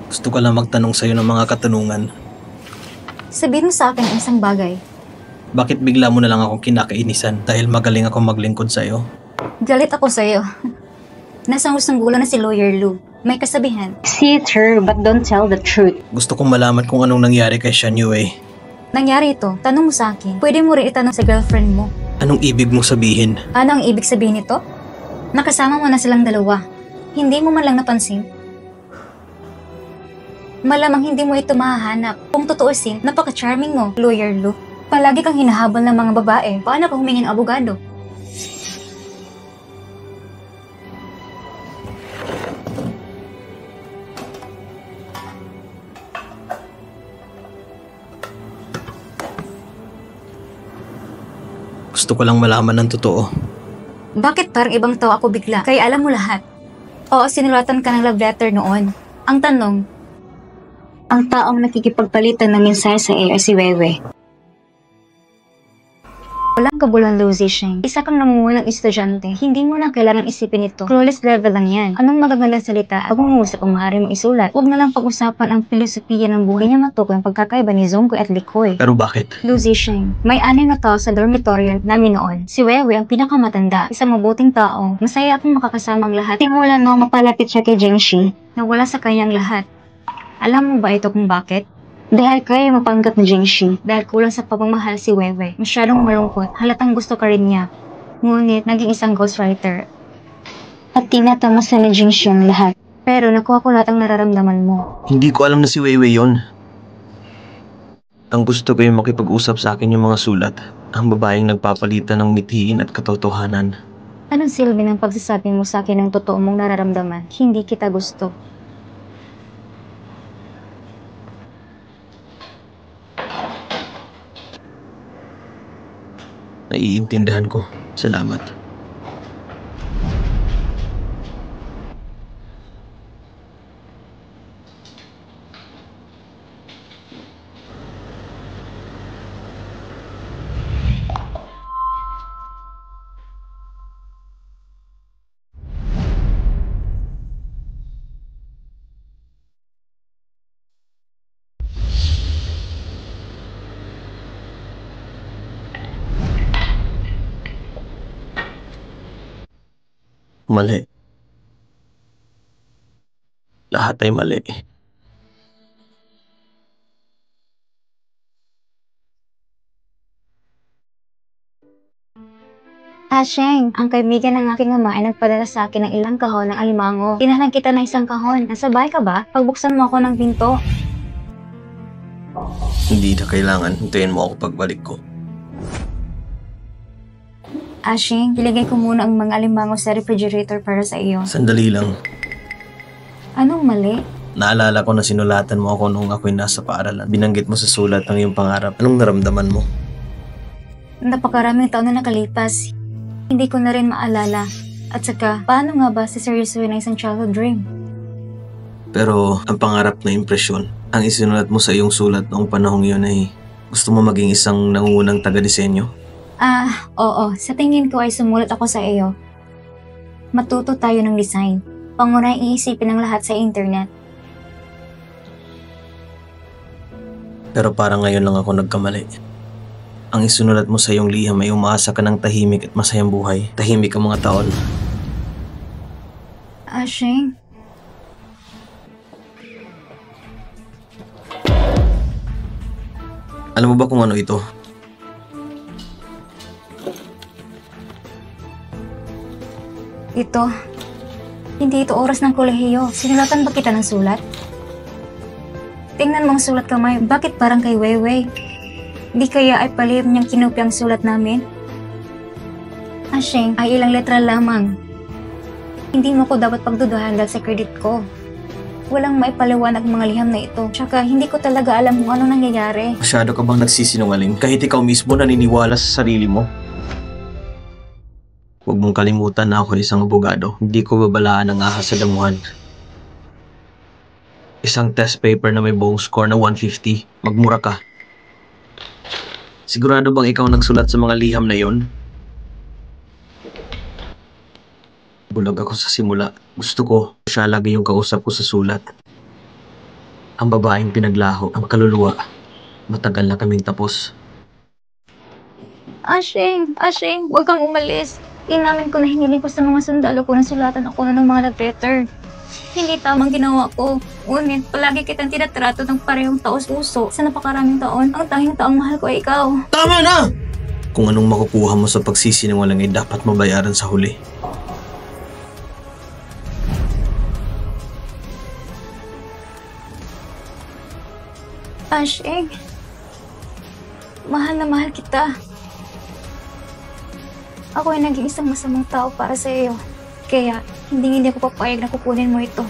Gusto ko lang magtanong sa'yo ng mga katanungan.
Sabihin mo sa akin ang isang bagay.
Bakit bigla mo na lang akong kinakainisan dahil magaling akong maglingkod sa'yo?
Galit ako sa'yo. Nasa hustong gulo na si Lawyer Lu. May kasabihan.
See it her, but don't tell the truth.
Gusto kong malaman kung anong nangyari kay Shan Yue.
Nangyari ito, tanong mo sa akin. Pwede mo rin itanong sa girlfriend mo.
Anong ibig mong sabihin?
Ano ang ibig sabihin nito? Nakasama mo na silang dalawa. Hindi mo man lang napansin. Malamang hindi mo ito mahahanap. Kung tutuusin, napaka-charming mo, Lawyer Lu. Palagi kang hinahabol ng mga babae. Paano ka humingi ng abogado?
Gusto ko lang malaman ng totoo.
Bakit parang ibang tao ako bigla? Kaya alam mo lahat. Oo, sinulatan ka ng love letter noon. Ang tanong,
Ang taong nakikipagpalitan ng mensahe sa iyo ay si Wewe.
walang kabulan, Lucy Sheng. Isa kang namumulang estudyante. Hindi mo na kailangan isipin ito. Flawless level lang yan. Anong magagandang salita at pag-uusap ang maaari mong isulat? Huwag na lang pag-usapan ang filosofiya ng buhay niya matukoy ang pagkakaiba ni Zongkoy at Likoy.
Pero bakit?
Lucy Sheng, may 6 na tao sa dormitory namin noon. Si Wewe ang pinakamatanda, isang mabuting tao. Masaya akong makakasama ang lahat.
Simula no mapalapit siya kay Jingxi.
Nawala sa kanyang lahat. Alam mo ba ito kung bakit?
Dahil kaya mapanggap ni Jingxi.
Dahil kulang sa pagmamahal si Wewe. Masyadong malungkot. Halatang gusto ka rin niya. Ngunit naging isang ghostwriter.
At tinatamasa ni Jingxi ang lahat.
Pero nakuha ko lahat ang nararamdaman mo.
Hindi ko alam na si Weiwei yon. Ang gusto ko yung makipag-usap sa akin yung mga sulat. Ang babaeng nagpapalitan ng mithiin at katotohanan.
Anong silbi ng pagsasabi mo sa akin ng totoo mong nararamdaman? Hindi kita gusto.
Naiintindihan ko. Salamat. Mali. Lahat ay mali.
Sheng, ang kaibigan ng aking ama ay nagpadala sa akin ng ilang kahon ng alimango. Tinahan kita ng isang kahon. Nasa bahay ka ba? Pagbuksan mo ako ng pinto.
Hindi na kailangan. Hintayin mo ako pagbalik ko.
Sheng, ilagay ko muna ang mga alimango sa refrigerator para sa iyo.
Sandali lang.
Anong mali?
Naalala ko na sinulatan mo ako noong ako'y nasa paaralan. Binanggit mo sa sulat ang iyong pangarap. Anong naramdaman mo?
Napakaraming taon na nakalipas. Hindi ko na rin maalala. At saka, paano nga ba siseryosohin ang isang childhood dream?
Pero ang pangarap na impresyon, ang isinulat mo sa iyong sulat noong panahong iyon ay gusto mo maging isang nangungunang taga-disenyo?
Oo. Sa tingin ko ay sumulat ako sa iyo. Matuto tayo ng design. Pangunay iisipin ang lahat sa internet.
Pero parang ngayon lang ako nagkamali. Ang isunulat mo sa iyong liham ay umaasa ka ng tahimik at masayang buhay. Tahimik ang mga taon.
Sheng.
Alam mo ba kung ano ito?
Hindi ito oras ng kolehiyo. Sinulatan ba kita ng sulat? Tingnan mo ang sulat kamay. Bakit parang kay Weiwei? Di kaya ay palihim niyang kinopya ang sulat namin? Sheng, ay ilang letra lamang. Hindi mo ko dapat pagduduhan dahil sa credit ko. Walang maipaliwanag ang mga liham na ito. Tsaka hindi ko talaga alam kung anong nangyayari.
Masyado ka bang nagsisinungaling kahit ikaw mismo naniniwala sa sarili mo? Huwag mong kalimutan na ako isang abogado. Hindi ko babalaan ang ahas sa damuhan. Isang test paper na may buong score na 150. Magmura ka. Sigurado bang ikaw nagsulat sa mga liham na yon? Bulag ako sa simula. Gusto ko, siya lagi yung kausap ko sa sulat. Ang babaeng pinaglaho, ang kaluluwa. Matagal na kaming tapos.
Sheng, huwag kang umalis. Inamin ko na hiniling ko sa mga sundalo ko na sulatan ako na ng mga nag-letter. Hindi tamang ginawa ko. Ngunit palagi kitang tinatrato ng parehong taos-puso sa napakaraming taon. Ang tanging taong mahal ko ay ikaw.
Tama na! Kung anong makukuha mo sa pagsisinungaling ay dapat mabayaran sa huli.
Sheng, mahal na mahal kita. Ako ay naging isang masamang tao para sa iyo. Kaya, hindi ako papayag na kukunin mo ito.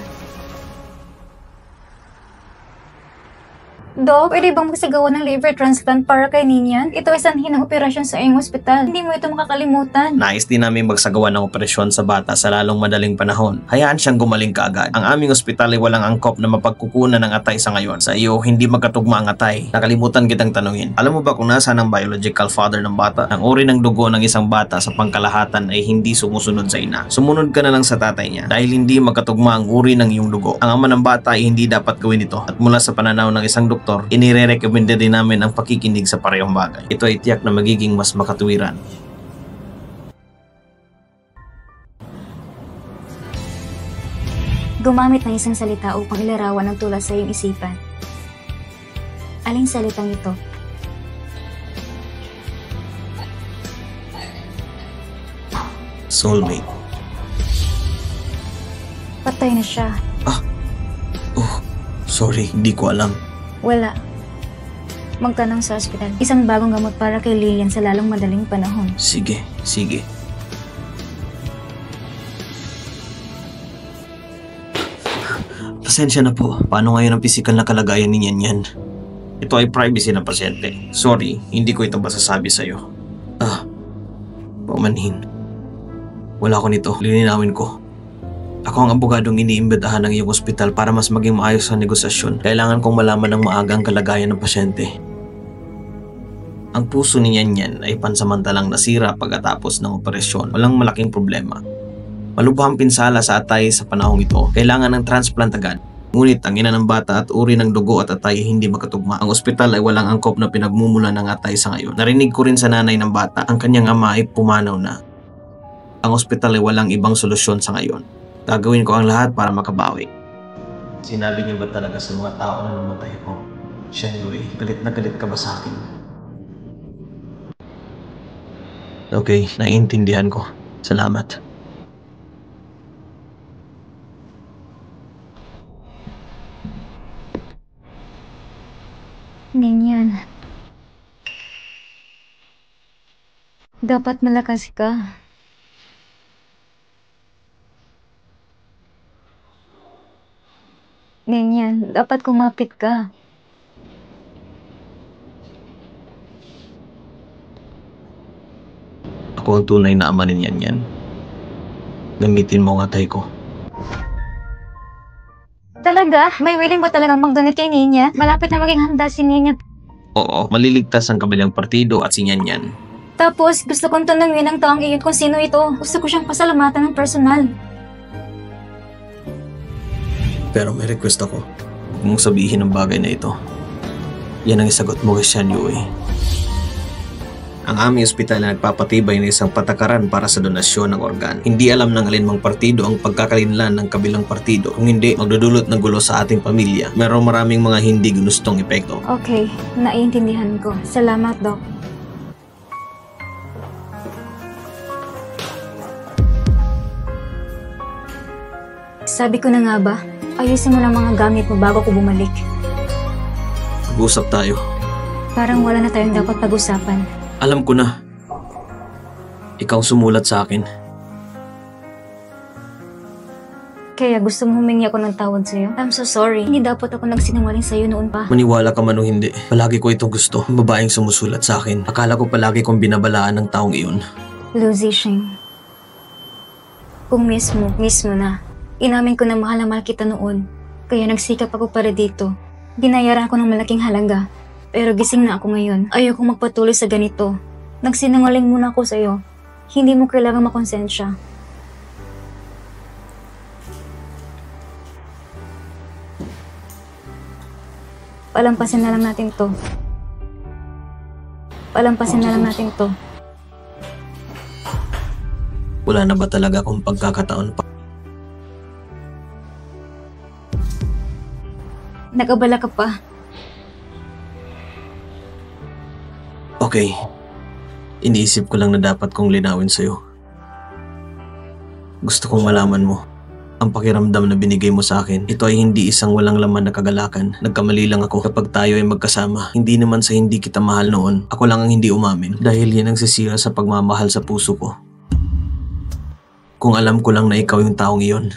Dok, pwede bang magsagawa ng liver transplant para kay Ninian? Ito ay sanhin ng operasyon sa iyong ospital. Hindi mo ito makakalimutan.
Nais din namin magsagawa ng operasyon sa bata sa lalong madaling panahon. Hayaan siyang gumaling kaagad. Ang aming ospital ay walang angkop na mapagkukunan ng atay sa ngayon. Sa iyo, hindi magkatugma ang atay. Nakalimutan kitang tanungin. Alam mo ba kung nasaan ang biological father ng bata? Ang uri ng dugo ng isang bata sa pangkalahatan ay hindi sumusunod sa ina. Sumunod ka na lang sa tatay niya dahil hindi magkatugma ang uri ng iyong dugo. Ang ama ng bata ay hindi dapat gawin ito. At mula sa pananaw ng isang doktor, inire-recommenda din namin ang pakikinig sa parehong bagay. Ito ay tiyak na magiging mas makatuwiran.
gumamit ng isang salita upang ilarawan ang tula sa iyong isipan. Aling salitang ito?
Soulmate.
Patay na siya.
Oh, sorry, hindi ko alam.
Wala. Magtanong sa ospital. Isang bagong gamot para kay Lillian sa lalong madaling panahon.
Sige. Pasensya na po. Paano ngayon ang pisikal na kalagayan ni Yan? Ito ay privacy ng pasyente. Sorry, hindi ko ito masasabi sa'yo. Paumanhin. Wala ko nito. Lilinawin ko. Ako ang abogadong iniimbitahan ng iyong ospital para mas maging maayos ang negosasyon. Kailangan kong malaman ng maaga ang kalagayan ng pasyente. Ang puso ni Yan ay pansamantalang nasira pagkatapos ng operasyon. Walang malaking problema. Malubhang pinsala sa atay sa panahong ito. Kailangan ng transplant agad. Ngunit ang ina ng bata at uri ng dugo at atay hindi magkatugma. Ang ospital ay walang angkop na pinagmumula ng atay sa ngayon. Narinig ko rin sa nanay ng bata, ang kanyang ama ay pumanaw na. Ang ospital ay walang ibang solusyon sa ngayon. Gagawin ko ang lahat para makabawi. Sinabi niyo ba talaga sa mga tao na namatay ko? Shenhui, galit na galit ka ba sa akin? Okay, naiintindihan ko. Salamat.
Ganyan. Dapat malakas ka. Ganyan. Dapat kumapit ka.
Ako ang tunay na ama ni Yan. Gamitin mo ang atay ko.
Talaga? May willing ba talagang mag-donate kay Ninya? Malapit na maging handa si Ninya.
Oo, maliligtas ang kabilang partido at si Yan.
Tapos, gusto kong tanungin ang taong iyon kung sino ito. Gusto ko siyang pasalamatan ng personal.
Pero may request ako. Huwag mong sabihin ang bagay na ito. Yan ang isagot mo kay Shenhui. Ang aming ospital na nagpapatibay ng isang patakaran para sa donasyon ng organ. Hindi alam ng alinmang partido ang pagkakalinlan ng kabilang partido. Kung hindi, magdudulot ng gulo sa ating pamilya. Merong maraming mga hindi ginustong epekto.
Okay, naiintindihan ko. Salamat, Doc. Sabi ko na nga ba, ayusin mo lang mga gamit mo bago ko bumalik.
Pag-usap tayo.
Parang wala na tayong dapat pag-usapan.
Alam ko na. Ikaw sumulat sa akin.
Kaya gusto mo humingi ako ng tawad sa'yo? I'm so sorry. Hindi dapat ako nagsinungaling sa'yo noon pa.
Maniwala ka man o hindi, palagi ko itong gusto. Ang babaeng sumusulat sa akin. Akala ko palagi kong binabalaan ng taong iyon.
Lucy Shing. Kung mismo na. Inamin ko na mahal kita noon. Kaya nagsikap ako para dito. Binayaran ko ng malaking halaga. Pero gising na ako ngayon. Ayokong magpatuloy sa ganito. Nagsinungaling muna ako sa'yo. Hindi mo kailangang makonsensya. Palampasin na lang natin to.
Wala na ba talaga akong pagkakataon pa?
Nag-abala ka pa.
Okay. Iniisip ko lang na dapat kong linawin sa'yo. Gusto kong malaman mo. Ang pakiramdam na binigay mo sa akin, ito ay hindi isang walang laman na kagalakan. Nagkamali lang ako kapag tayo ay magkasama. Hindi naman sa hindi kita mahal noon. Ako lang ang hindi umamin. Dahil yan ang sisira sa pagmamahal sa puso ko. Kung alam ko lang na ikaw yung taong iyon.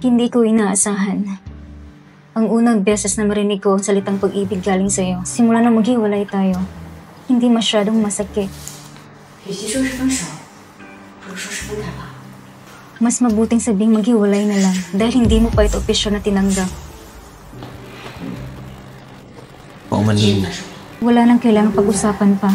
Hindi ko inaasahan. Ang unang beses na marinig ko ang salitang pag-ibig galing sa'yo, simula na maghiwalay tayo, hindi masyadong masakit. Mas mabuting sabing maghiwalay na lang dahil hindi mo pa ito opisyal na tinanggap.
Paumanhin.
Wala nang kailangang pag-usapan pa.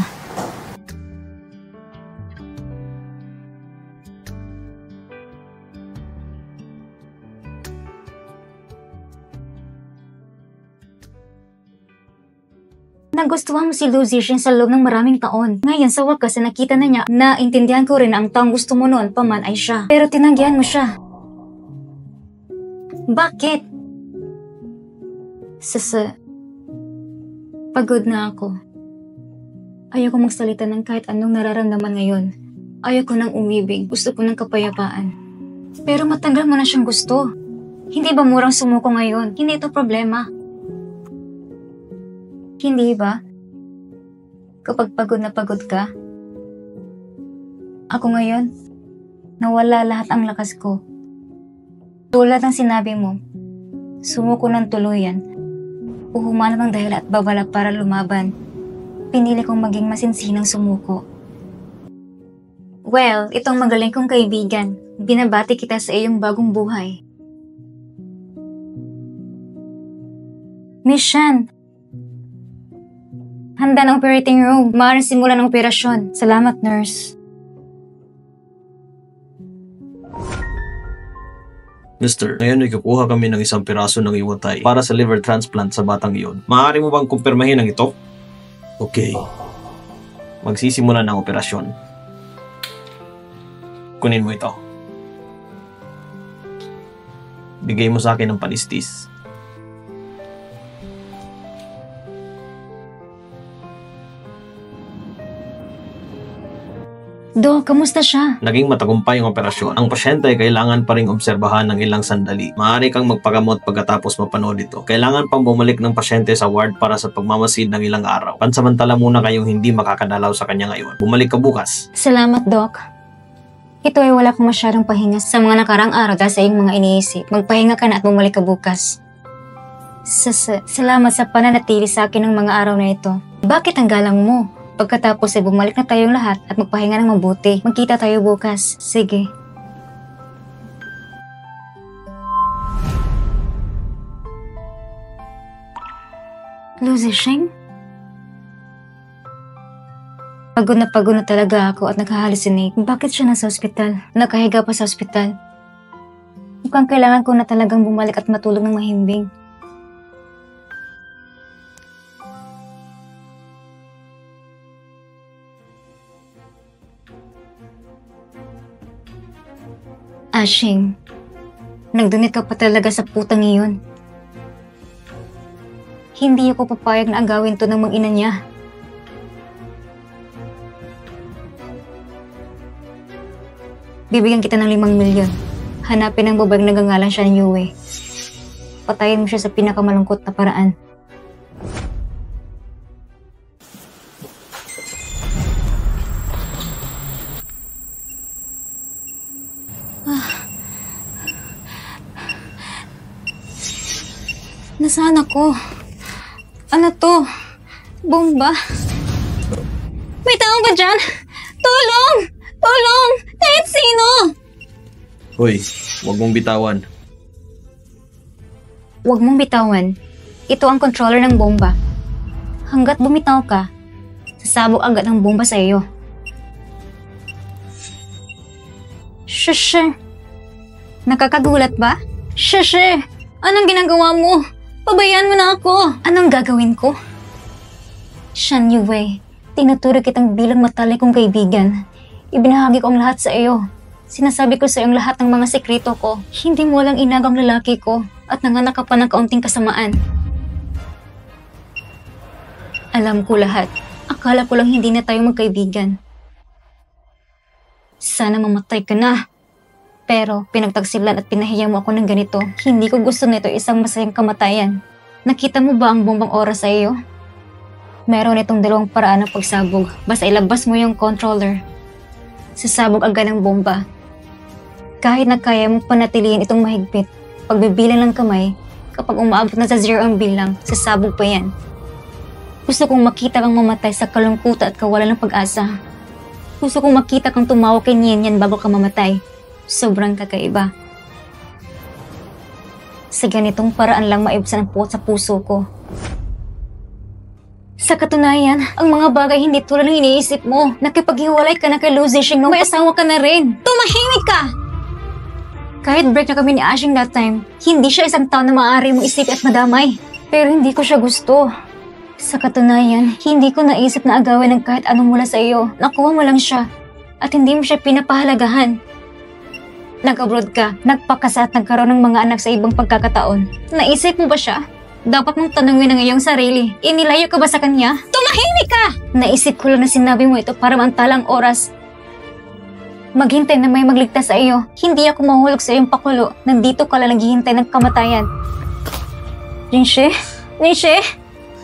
Nagustuhan mo si Lucy Shing sa loob ng maraming taon. Ngayon sa wakas na nakita na niya, naintindihan ko rin na ang taong gusto mo noon pa man ay siya. Pero tinanggihan mo siya. Bakit? Pagod na ako. Ayoko magsalita ng kahit anong nararamdaman ngayon. Ayoko nang umibig. Gusto ko ng kapayapaan. Pero matagal mo na siyang gusto. Hindi ba murang sumuko ngayon? Hindi ito problema. Hindi ba? Kapag pagod na pagod ka? Ako ngayon, nawala lahat ang lakas ko. Tulad ng sinabi mo, sumuko ng tuluyan. Humanap ng dahilan at babala para lumaban. Pinili kong maging masinsinang sumuko. Well, itong magaling kong kaibigan. Binabati kita sa iyong bagong buhay. Miss Shan, handa ng operating room. Maaaring simulan ang operasyon. Salamat, nurse.
Mister, ngayon ay kukuha kami ng isang piraso ng iwatay para sa liver transplant sa batang iyon. Maaari mo bang kumpirmahin ang ito? Okay. Magsisimula ng operasyon. Kunin mo ito. Bigay mo sa akin ng panistis.
Dok, kamusta siya?
Naging matagumpay ang operasyon. Ang pasyente ay kailangan pa ring obserbahan ng ilang sandali. Maaari kang magpagamot pagkatapos mapanood ito. Kailangan pang bumalik ng pasyente sa ward para sa pagmamasid ng ilang araw. Pansamantala muna kayong hindi makakadalaw sa kanya ngayon. Bumalik ka bukas.
Salamat, Doc. Ito ay wala kong masyadong pahinga sa mga nakarang araw dahil sa iyong mga iniisip. Magpahinga ka na at bumalik ka bukas. Salamat sa pananatili sa akin ng mga araw na ito. Bakit ang galang mo? Pagkatapos ay bumalik na tayong lahat at magpahinga ng mabuti. Magkita tayo bukas. Sige. Lucy Sheng? Pagod na talaga ako at nag-hallucinate. Bakit siya nasa ospital? Nakahiga pa sa ospital. Mukhang kailangan ko na talagang bumalik at matulog ng mahimbing. Ashing, nagdunit ka pa talaga sa putang iyon. Hindi ako papayag na agawin to ng mag-ina niya. Bibigyan kita ng 5 milyon. Hanapin ang babaeng nagangalan siya ng Yue. Patayin mo siya sa pinakamalungkot na paraan. Nasaan ako? Ano to? Bomba? May tao ba dyan? Tulong! Tulong! Kahit sino!
Hoy, huwag mong bitawan.
Huwag mong bitawan. Ito ang controller ng bomba. Hanggat bumitaw ka, sasabog agad ang bomba sa iyo. Shush! Nakakagulat ba? Shush! Anong ginagawa mo? Pabayaan mo na ako! Anong gagawin ko? Shan Yue, tinuturo kitang bilang matalik kong kaibigan. Ibinahagi ko ang lahat sa iyo. Sinasabi ko sa iyong lahat ng mga sekreto ko. Hindi mo lang inagang lalaki ko at nanganak ka pa ng kaunting kasamaan. Alam ko lahat. Akala ko lang hindi na tayo magkaibigan. Sana mamatay ka na. Pero pinagtagsilan at pinahiya mo ako ng ganito. Hindi ko gusto nito isang masayang kamatayan. Nakita mo ba ang bombang oras sa iyo? Meron itong 2 paraan ng pagsabog. Basta ilabas mo yung controller. Sasabog agad ang bomba. Kahit na kaya mong panatilihin itong mahigpit, pagbibilang ng kamay, kapag umaabot na sa 0 ang bilang, sasabog pa yan. Gusto kong makita kang mamatay sa kalungkutan at kawalan ng pag-asa. Gusto kong makita kang tumawa kay Nian bago ka mamatay. Sobrang kakaiba. Sa ganitong paraan lang maibsan ang puot sa puso ko. Sa katunayan, ang mga bagay hindi tulad ng iniisip mo. Nakipaghiwalay ka na kay Lucy Sheng nung may asawa ka na rin. Tumahimik ka! Kahit break na kami ni Ashing that time, hindi siya isang tao na maaari mong isipin at madamay. Pero hindi ko siya gusto. Sa katunayan, hindi ko naisip na agawin ng kahit anong mula sa iyo. Nakuha mo lang siya at hindi mo siya pinapahalagahan. Nag-abroad ka, nagpakasal at nagkaroon ng mga anak sa ibang pagkakataon. Naisip mo ba siya? Dapat mong tanungin ang iyong sarili. Inilayo ka ba sa kanya? Tumahimik ka! Naisip ko lang na sinabi mo ito para maantalang oras. Maghintay na may magligtas sa iyo. Hindi ako mahulog sa iyong pakulo. Nandito ka lang naghihintay ng kamatayan. Jingshi? Jingshi?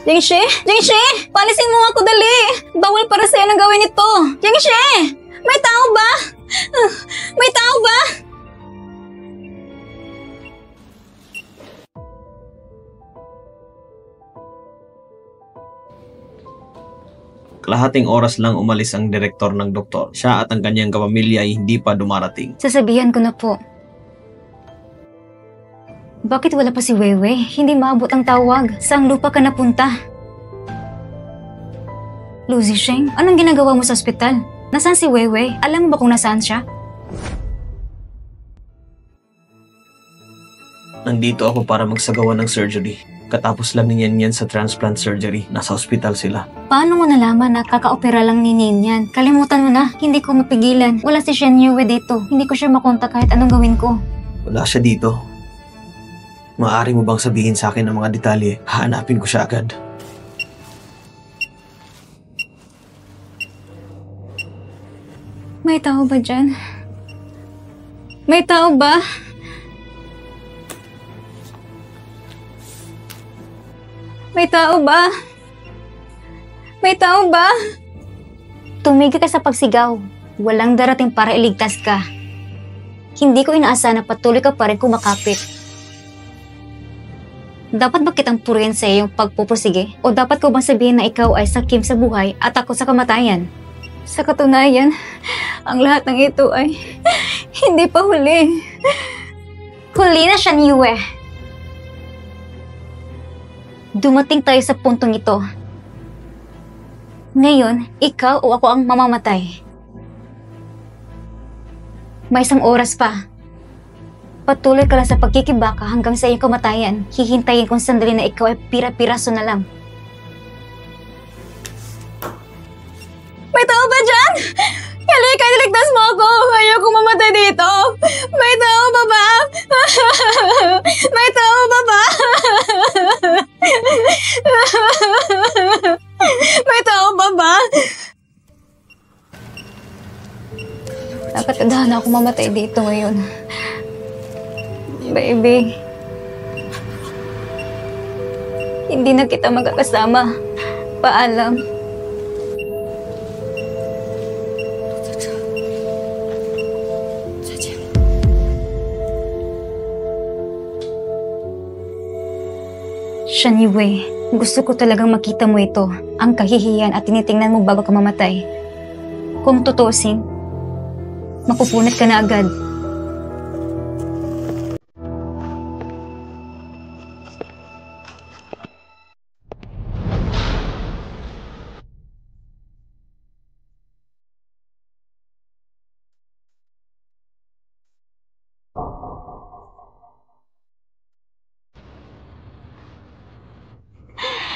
Jingshi? Jingshi! Palisin mo ako dali! Bawal para sa'yo na gawin ito! Jingshi! May tao ba? May tao ba?
Kalahating oras lang umalis ang direktor ng doktor. Siya at ang kanyang kapamilya ay hindi pa dumarating.
Sasabihan ko na po. Bakit wala pa si Wewe? Hindi maabot ang tawag. Saang lupa ka napunta? Lucy Sheng, anong ginagawa mo sa ospital? Nasaan si Wewe? Alam mo ba kung nasaan siya?
Nandito ako para magsagawa ng surgery. Katapos lang niyan sa transplant surgery. Nasa ospital sila.
Paano mo nalaman na kaka-opera lang ni Ninian? Kalimutan mo na, hindi ko mapigilan. Wala si Shen Yue dito. Hindi ko siya makontak kahit anong gawin ko.
Wala siya dito. Maaari mo bang sabihin sa akin ang mga detalye? Hahanapin ko siya agad.
May tao ba dyan? May tao ba? May tao ba? May tao ba? Tumigil ka sa pagsigaw. Walang darating para iligtas ka. Hindi ko inaasahan na patuloy ka pa rin kumakapit. Dapat ba kitang purihin sa iyong pagpupursige? O dapat ko bang sabihin na ikaw ay sakim sa buhay at ako sa kamatayan? Sa katunayan, ang lahat ng ito ay hindi pa huli. Huli na siya, Yue. Dumating tayo sa puntong ito. Ngayon, ikaw o ako ang mamamatay. May isang oras pa. Patuloy ka lang sa pagkikibaka hanggang sa iyong kamatayan. Hihintayin kong sandali na ikaw ay pira-piraso na lang. May tao ba dyan? Halika, niligtas mo ako! Ayoko mamatay dito! May tao ba ba? May tao ba ba? May tao ba ba? Dapat kadahan ako mamatay dito ngayon. Baby. Hindi na kita magkakasama. Paalam. Shen Yue, gusto ko talagang makita mo ito, ang kahihiyan at tinitingnan mo bago ka mamatay. Kung tutusin, mapupunit ka na agad.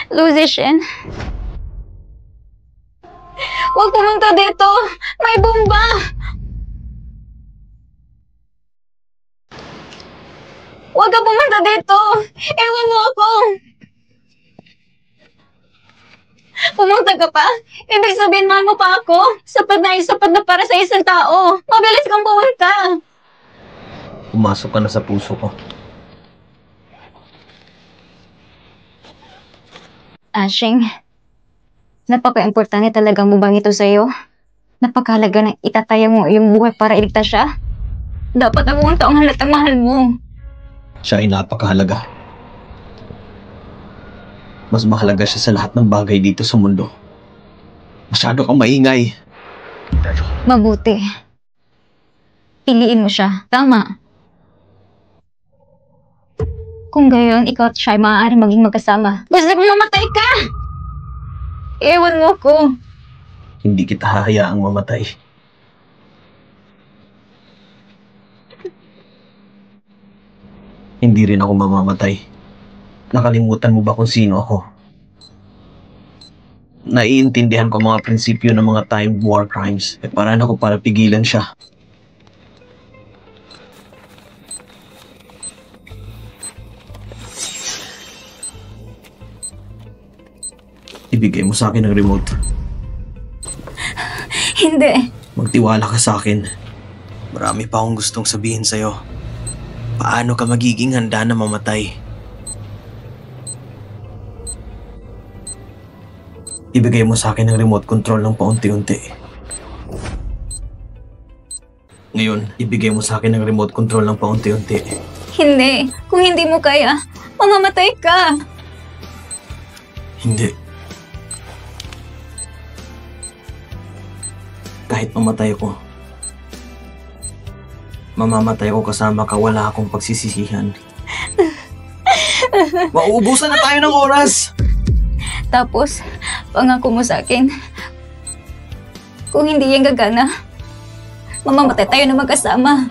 Lucy Shen. Huwag pumunta dito! May bomba! Huwag ka pumunta dito! Ewan mo ako! Pumunta ka pa? Ibig sabihin, mahal mo pa ako? Sapat na para sa isang tao. Mabilis kang pumunta!
Pumasok ka na sa puso ko.
Ashing, napaka-importante talaga mo bang ito sa'yo? Napakahalaga na itataya mo yung buhay para iligtas siya? Dapat ako ang taong halatang mahal mo.
Siya ay napakahalaga. Mas mahalaga siya sa lahat ng bagay dito sa mundo. Masyado kang maingay.
Mabuti. Piliin mo siya. Tama. Kung gayon, ikaw at siya ay maaaring maging magkasama. Gusto kong mamatay ka! Ewan mo ko.
Hindi kita hahayaang mamatay. Hindi rin ako mamamatay. Nakalimutan mo ba kung sino ako? Naiintindihan ko mga prinsipyo ng mga time war crimes. Paraan ako para pigilan siya. Ibigay mo sa akin ang remote.
Hindi.
Magtiwala ka sa akin. Marami pa akong gustong sabihin sa'yo. Paano ka magiging handa na mamatay? Ibigay mo sa akin ang remote control ng paunti-unti. Ngayon, ibigay mo sa akin ang remote control ng paunti-unti.
Hindi. Kung hindi mo kaya, mamamatay ka.
Hindi. Kahit mamatay ko, mamamatay ko kasama ka, wala akong pagsisisihan. Mauubusan na tayo ng oras!
Tapos, pangako mo sa akin, kung hindi yan gagana, mamamatay tayo na magkasama.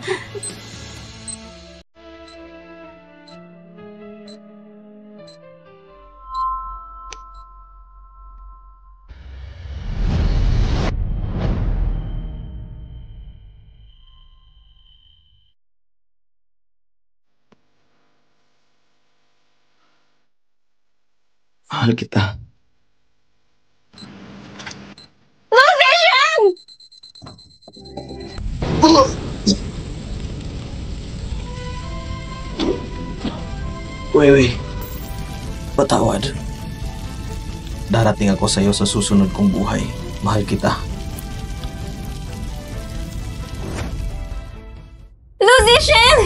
Mahal kita. Wewe, patawad. Darating ako sa'yo sa susunod kong buhay. Mahal kita.
Musician!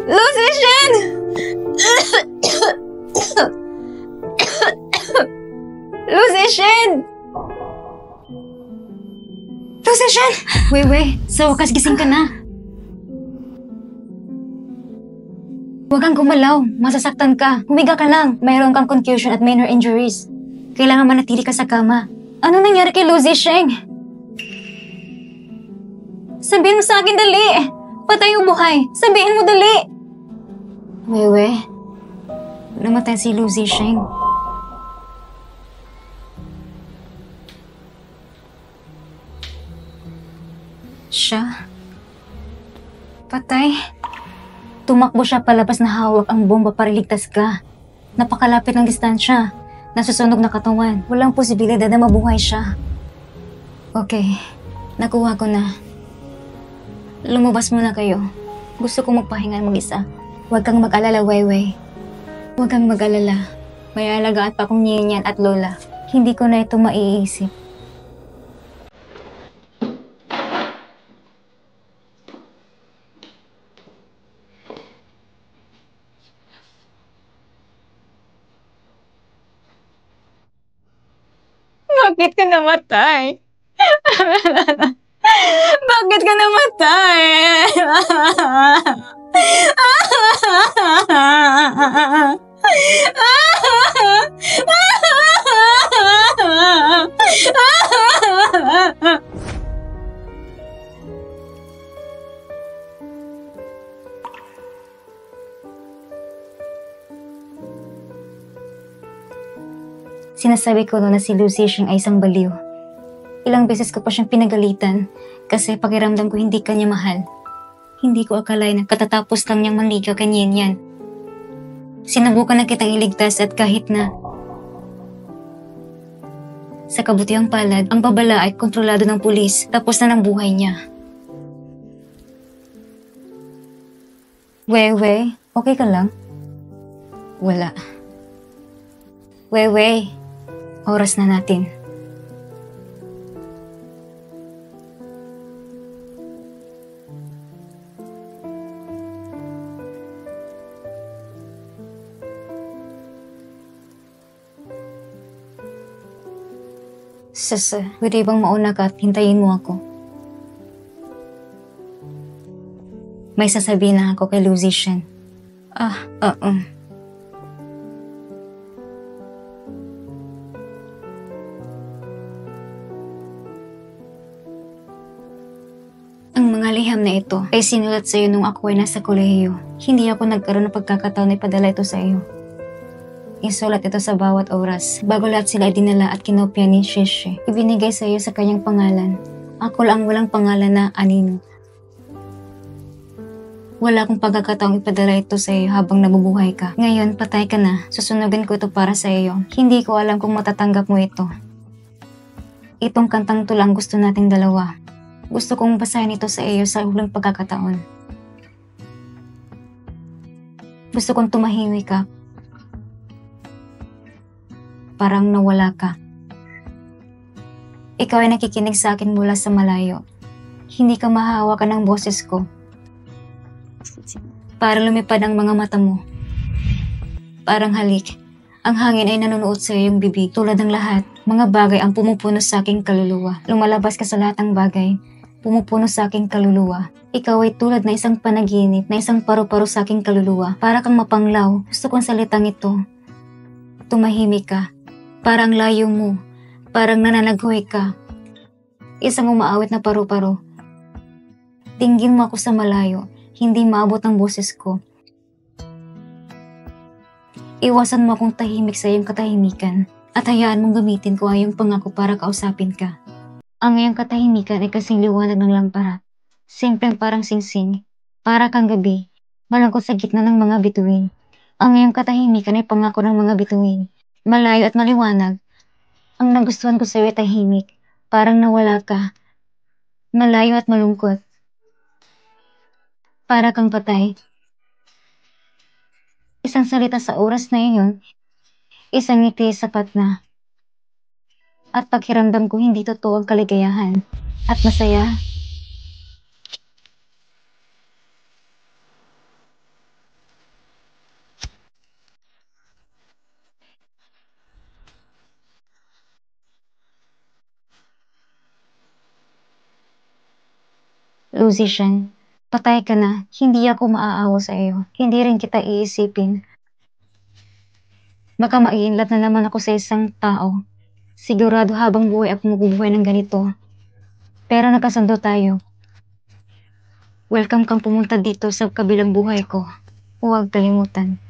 Musician! Musician! Musician! Wewe, sa wakas gising ka na. Huwag kang gumalaw. Masasaktan ka. Humiga ka lang. Mayroon kang contusion at minor injuries. Kailangan manatili ka sa kama. Ano nangyari kay Lucy Sheng? Sabihin mo sa akin, dali! Patay o buhay? Sabihin mo, dali! Wewe, namatay si Lucy Sheng. Siya? Patay? Tumakbo siya palabas na hawak ang bomba para iligtas ka. Napakalapit ng distansya. Nasusunog na katawan. Walang posibilidad na mabuhay siya. Okay, nakuha ko na. Lumabas muna kayo. Gusto kong magpahinga mag-isa. Huwag kang mag-alala, Weiwei. Huwag kang mag-alala. May alagaan pa akong ninyan at lola. Hindi ko na ito maiisip. Bakit ka namatay? Bakit ka namatay? Sinasabi ko na si Lucy Sheng ay isang baliw. Ilang beses ko pa siyang pinagalitan kasi pakiramdam ko hindi kanya mahal. Hindi ko akalain na katatapos lang niyang manligaw kay Nian. Sinubukan na kitang iligtas at kahit na sa kabutiang palad, ang babala ay kontrolado ng pulis tapos na ng buhay niya. Wewe, okay ka lang? Wala. Wewe, oras na natin. Pwede bang mauna ka at hintayin mo ako? May sasabihin na ako kay Lucy Sheng. Oo. Ang mga liham na ito ay sinulat sa iyo nung ako ay nasa kolehiyo. Hindi ako nagkaroon ng pagkakataon na ipadala ito sa iyo. Isulat ito sa bawat oras. Bago lahat sila dinala at kinopya ni Shishi. Ibinigay sa iyo sa kanyang pangalan. Ako lang walang pangalan na Anino. Wala akong pagkakataong ipadala ito sa iyo habang nabubuhay ka. Ngayon, patay ka na. Susunugin ko ito para sa iyo. Hindi ko alam kung matatanggap mo ito. Itong kantang to lang gusto nating dalawa. Gusto kong basahin ito sa iyo sa huling pagkakataon. Gusto kong tumahimik ka. Parang nawala ka. Ikaw ay nakikinig sa akin mula sa malayo. Hindi ka mahahawakan ng boses ko. Para lumipad ang mga mata mo. Parang halik. Ang hangin ay nanonood sa iyong bibig. Tulad ng lahat, mga bagay ang pumupuno sa aking kaluluwa. Lumalabas ka sa lahat ng bagay. Pumupuno sa aking kaluluwa. Ikaw ay tulad na isang panaginip, na isang paru-paro sa aking kaluluwa. Para kang mapanglaw. Gusto kong salitang ito. Tumahimik ka. Parang layo mo. Parang nananaghoy ka. Isang umaawit na paru-paro. Tinggin mo ako sa malayo. Hindi maabot ang boses ko. Iwasan mo akong tahimik sa iyong katahimikan at hayaan mong gamitin ko ang iyong pangako para kausapin ka. Ang iyong katahimikan ay kasing liwanag ng lampara. Simpleng parang singsing. Para kang gabi. Malangkot sa gitna ng mga bituin. Ang iyong katahimikan ay pangako ng mga bituin. Malayo at maliwanag. Ang nagustuhan ko sa iyo ay tahimik. Parang nawala ka. Malayo at malungkot. Para kang patay. Isang salita sa oras na iyon, isang ngiti sapat na. At pakiramdam ko hindi totoo ang kaligayahan at masaya. Lucian, patay ka na. Hindi ako maaawa sa iyo. Hindi rin kita iisipin. Baka maiinlat na naman ako sa isang tao. Sigurado habang buhay ako mabubuhay ng ganito. Pero nakasundo tayo. Welcome kang pumunta dito sa kabilang buhay ko. Huwag kalimutan.